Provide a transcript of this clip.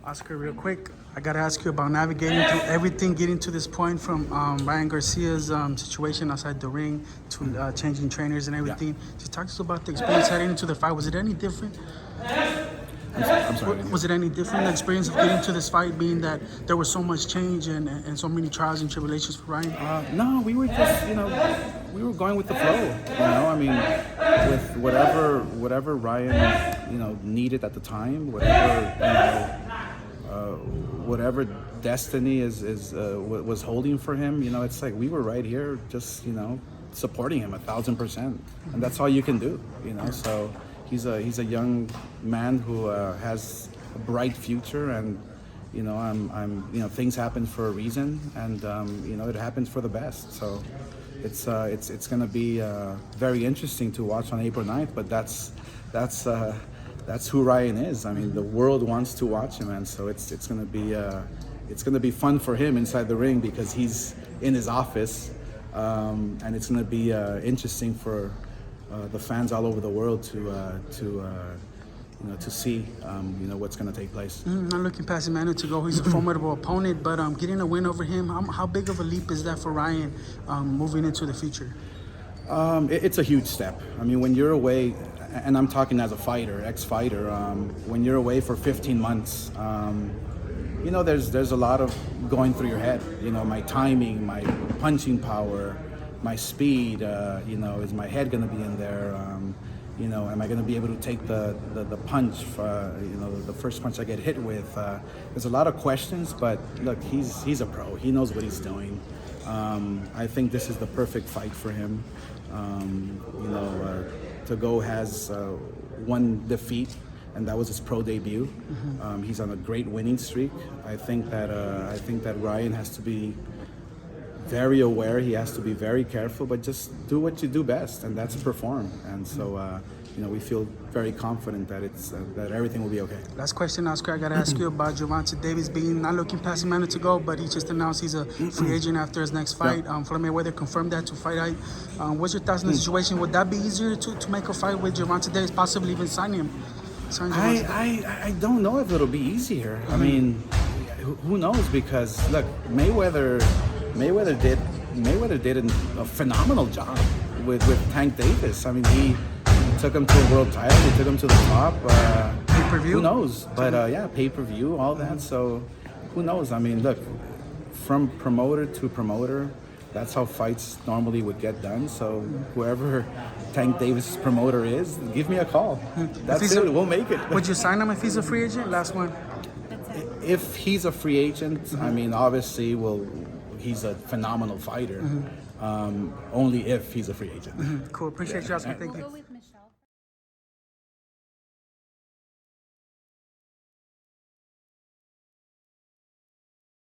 Oscar, real quick, I got to ask you about navigating through everything, getting to this point from Ryan Garcia's situation outside the ring to changing trainers and everything. Just talk to us about the experience heading into the fight. Was it any different? I'm sorry. Was it any different, the experience of getting to this fight, being that there was so much change and so many trials and tribulations for Ryan? No, we were just, we were going with the flow. I mean, with whatever Ryan, needed at the time, whatever destiny was holding for him. It's like we were right here, just supporting him 1,000%, and that's all you can do. So. He's a young man who has a bright future, and things happen for a reason, and it happens for the best. So it's going to be very interesting to watch on April 9th. But that's who Ryan is. I mean, the world wants to watch him, and so it's going to be fun for him inside the ring because he's in his office, and it's going to be interesting for. The fans all over the world to see what's going to take place. Not looking past Emmanuel Tagoe, he's a formidable opponent, but getting a win over him, how big of a leap is that for Ryan moving into the future? It's a huge step. I mean, when you're away, and I'm talking as a fighter, ex-fighter, when you're away for 15 months, there's a lot of going through your head. My timing, my punching power, my speed, is my head going to be in there? Am I going to be able to take the punch, the first punch I get hit with? There's a lot of questions, but look, he's a pro. He knows what he's doing. I think this is the perfect fight for him. Tagoe has one defeat, and that was his pro debut. He's on a great winning streak. I think that Ryan has to be very aware. He has to be very careful, but just do what you do best, and that's perform. And so, we feel very confident that that everything will be okay. Last question, Oscar. I got to ask you about Gervonta Davis being not looking past Emmanuel Tagoe, but he just announced he's a free agent after his next fight. Floyd Mayweather confirmed that to FightHype. What's your thoughts on the situation? Would that be easier to make a fight with Gervonta Davis, possibly even sign him? I don't know if it'll be easier. I mean, who knows? Because look, Mayweather did a phenomenal job with Tank Davis. I mean, he took him to a world title. He took him to the top. Pay-per-view? Who knows? But pay-per-view, all that. So who knows? I mean, look, from promoter to promoter, that's how fights normally would get done. So whoever Tank Davis' promoter is, give me a call. That's it. We'll make it. Would you sign him if he's a free agent? Last one. If he's a free agent, I mean, obviously, he's a phenomenal fighter. Only if he's a free agent. Cool. Appreciate you, Oscar. Thank you.